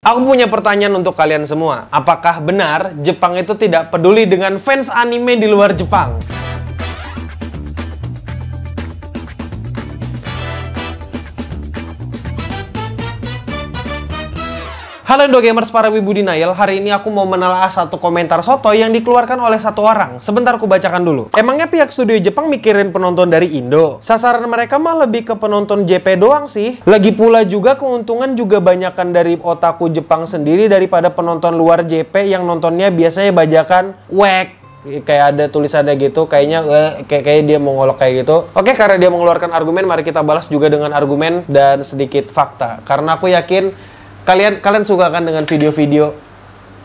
Aku punya pertanyaan untuk kalian semua. Apakah benar Jepang itu tidak peduli dengan fans anime di luar Jepang? Halo Indo Gamers, para wibu denial. Hari ini aku mau menelaah satu komentar sotoy yang dikeluarkan oleh satu orang. Sebentar aku bacakan dulu. Emangnya pihak studio Jepang mikirin penonton dari Indo? Sasaran mereka mah lebih ke penonton JP doang sih. Lagi pula juga keuntungan juga banyakan dari otaku Jepang sendiri daripada penonton luar JP yang nontonnya biasanya bajakan wek. Kayak ada tulisannya gitu, kayaknya kayak dia mau ngolok kayak gitu. Oke, karena dia mengeluarkan argumen, mari kita balas juga dengan argumen dan sedikit fakta. Karena aku yakin kalian suka kan dengan video-video.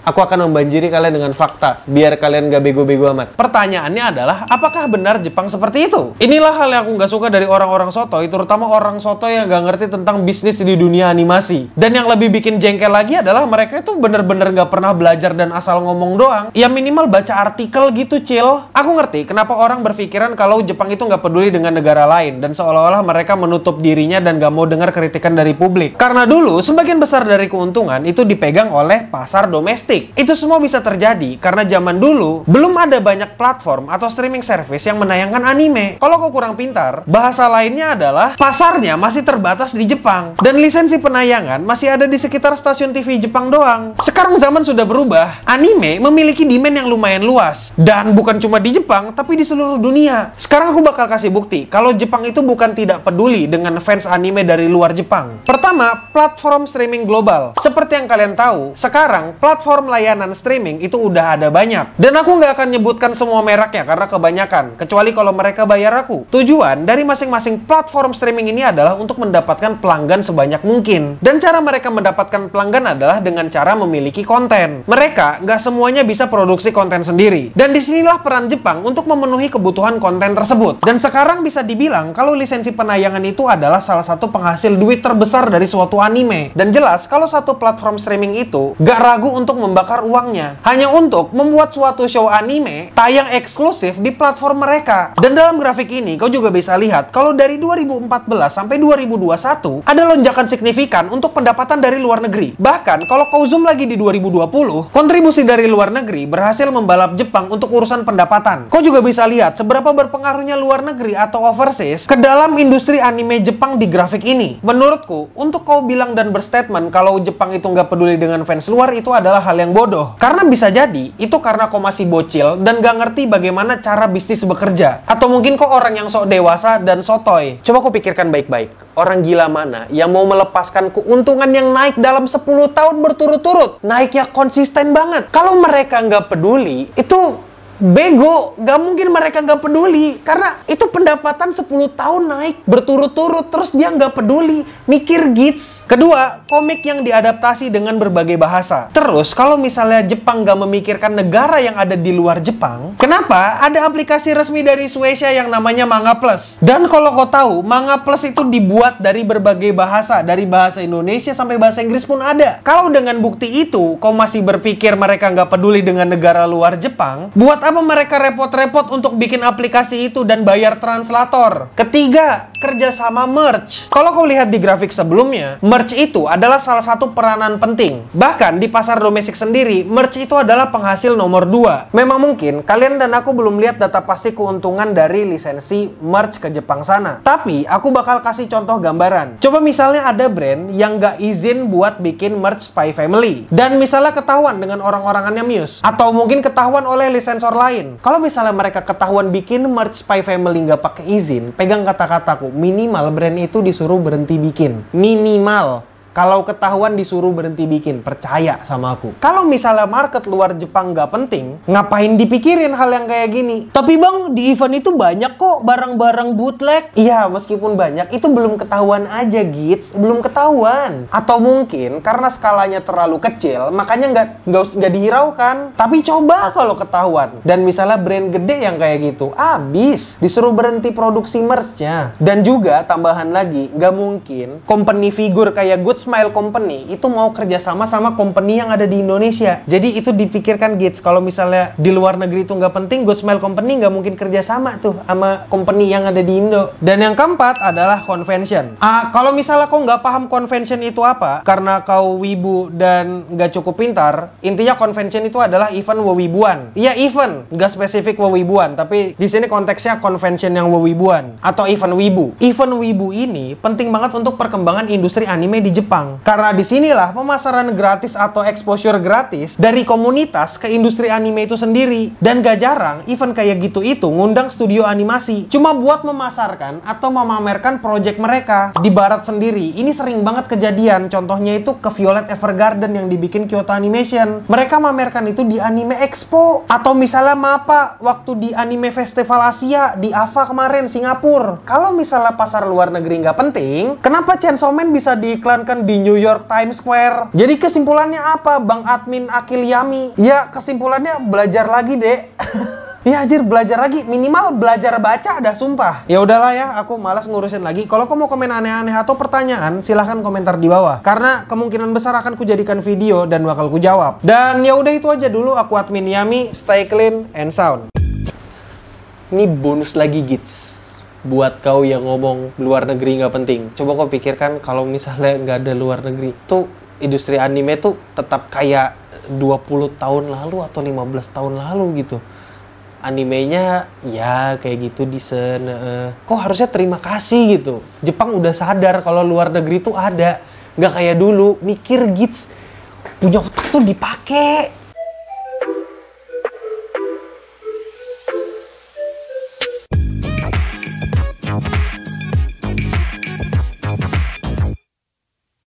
Aku akan membanjiri kalian dengan fakta, biar kalian gak bego-bego amat. Pertanyaannya adalah, apakah benar Jepang seperti itu? Inilah hal yang aku gak suka dari orang-orang sotoy, terutama orang sotoy yang gak ngerti tentang bisnis di dunia animasi. Dan yang lebih bikin jengkel lagi adalah mereka itu bener-bener gak pernah belajar dan asal ngomong doang. Ya minimal baca artikel gitu, Cil. Aku ngerti kenapa orang berpikiran kalau Jepang itu gak peduli dengan negara lain, dan seolah-olah mereka menutup dirinya dan gak mau dengar kritikan dari publik. Karena dulu, sebagian besar dari keuntungan itu dipegang oleh pasar domestik. Itu semua bisa terjadi karena zaman dulu belum ada banyak platform atau streaming service yang menayangkan anime. Kalau kau kurang pintar, bahasa lainnya adalah pasarnya masih terbatas di Jepang dan lisensi penayangan masih ada di sekitar stasiun TV Jepang doang. Sekarang zaman sudah berubah. Anime memiliki demand yang lumayan luas dan bukan cuma di Jepang tapi di seluruh dunia. Sekarang aku bakal kasih bukti kalau Jepang itu bukan tidak peduli dengan fans anime dari luar Jepang. Pertama, platform streaming global. Seperti yang kalian tahu, sekarang platform layanan streaming itu udah ada banyak. Dan aku nggak akan nyebutkan semua mereknya karena kebanyakan, kecuali kalau mereka bayar aku. Tujuan dari masing-masing platform streaming ini adalah untuk mendapatkan pelanggan sebanyak mungkin. Dan cara mereka mendapatkan pelanggan adalah dengan cara memiliki konten. Mereka nggak semuanya bisa produksi konten sendiri. Dan disinilah peran Jepang untuk memenuhi kebutuhan konten tersebut. Dan sekarang bisa dibilang kalau lisensi penayangan itu adalah salah satu penghasil duit terbesar dari suatu anime. Dan jelas kalau satu platform streaming itu nggak ragu untuk membakar uangnya hanya untuk membuat suatu show anime tayang eksklusif di platform mereka. Dan dalam grafik ini kau juga bisa lihat kalau dari 2014 sampai 2021 ada lonjakan signifikan untuk pendapatan dari luar negeri. Bahkan kalau kau zoom lagi di 2020, kontribusi dari luar negeri berhasil membalap Jepang untuk urusan pendapatan. Kau juga bisa lihat seberapa berpengaruhnya luar negeri atau overseas ke dalam industri anime Jepang di grafik ini. Menurutku, untuk kau bilang dan berstatement kalau Jepang itu nggak peduli dengan fans luar itu adalah hal yang bodoh. Karena bisa jadi itu karena kau masih bocil dan gak ngerti bagaimana cara bisnis bekerja. Atau mungkin kau orang yang sok dewasa dan sotoy. Coba kau pikirkan baik-baik. Orang gila mana yang mau melepaskan keuntungan yang naik dalam 10 tahun berturut-turut? Naiknya konsisten banget. Kalau mereka nggak peduli, itu bego. Gak mungkin mereka gak peduli karena itu pendapatan 10 tahun naik berturut-turut terus dia gak peduli. Mikir gigs. Kedua, komik yang diadaptasi dengan berbagai bahasa. Terus kalau misalnya Jepang gak memikirkan negara yang ada di luar Jepang, kenapa ada aplikasi resmi dari Shueisha yang namanya Manga Plus? Dan kalau kau tahu, Manga Plus itu dibuat dari berbagai bahasa, dari bahasa Indonesia sampai bahasa Inggris pun ada. Kalau dengan bukti itu kau masih berpikir mereka gak peduli dengan negara luar Jepang, buat apa mereka repot-repot untuk bikin aplikasi itu dan bayar translator? Ketiga, kerjasama merch. Kalau kau lihat di grafik sebelumnya, merch itu adalah salah satu peranan penting. Bahkan di pasar domestik sendiri, merch itu adalah penghasil nomor 2. Memang mungkin kalian dan aku belum lihat data pasti keuntungan dari lisensi merch ke Jepang sana. Tapi aku bakal kasih contoh gambaran. Coba misalnya ada brand yang gak izin buat bikin merch Spy Family. Dan misalnya ketahuan dengan orang-orangannya Muse. Atau mungkin ketahuan oleh lisensor lain. Kalau misalnya mereka ketahuan bikin merch Spy Family nggak pakai izin, pegang kata-kataku, minimal brand itu disuruh berhenti bikin. Minimal. Kalau ketahuan disuruh berhenti bikin, percaya sama aku. Kalau misalnya market luar Jepang nggak penting, ngapain dipikirin hal yang kayak gini? Tapi bang, di event itu banyak kok barang-barang bootleg. Iya, meskipun banyak, itu belum ketahuan aja, Gits. Belum ketahuan. Atau mungkin karena skalanya terlalu kecil, makanya nggak dihiraukan. Tapi coba kalau ketahuan. Dan misalnya brand gede yang kayak gitu, abis. Disuruh berhenti produksi merch-nya. Dan juga tambahan lagi, nggak mungkin company figure kayak Goods Smile Company itu mau kerjasama sama company yang ada di Indonesia. Jadi itu dipikirkan Gates, kalau misalnya di luar negeri itu nggak penting, Good Smile Company nggak mungkin kerjasama tuh sama company yang ada di Indo. Dan yang keempat adalah convention. Kalau misalnya kau nggak paham convention itu apa, karena kau wibu dan nggak cukup pintar, intinya convention itu adalah event wewibuan. Iya, event, nggak spesifik wewibuan, tapi di sini konteksnya convention yang wewibuan atau event wibu. Event wibu ini penting banget untuk perkembangan industri anime di Jepang. Karena disinilah pemasaran gratis atau exposure gratis dari komunitas ke industri anime itu sendiri. Dan gak jarang event kayak gitu itu ngundang studio animasi cuma buat memasarkan atau memamerkan project mereka. Di barat sendiri ini sering banget kejadian. Contohnya itu ke Violet Evergarden yang dibikin Kyoto Animation. Mereka mamerkan itu di Anime Expo. Atau misalnya MAPPA waktu di Anime Festival Asia di AVA kemarin Singapura. Kalau misalnya pasar luar negeri nggak penting, kenapa Chainsaw Man bisa diiklankan di New York Times Square? Jadi kesimpulannya apa, Bang Admin Akil Yami? Ya kesimpulannya belajar lagi deh. Ya anjir, belajar lagi, minimal belajar baca dah, sumpah. Ya udahlah ya, aku malas ngurusin lagi. Kalau kamu mau komen aneh-aneh atau pertanyaan, silahkan komentar di bawah. Karena kemungkinan besar akan kujadikan video dan bakal kujawab. Dan ya udah itu aja dulu, aku Admin Yami, stay clean and sound. Ini bonus lagi Gits. Buat kau yang ngomong luar negeri nggak penting, coba kau pikirkan kalau misalnya nggak ada luar negeri, tuh industri anime tuh tetap kayak 20 tahun lalu atau 15 tahun lalu gitu. Animenya ya kayak gitu desain. Kok harusnya terima kasih gitu. Jepang udah sadar kalau luar negeri tuh ada. Nggak kayak dulu, mikir Gits, punya otak tuh dipakai.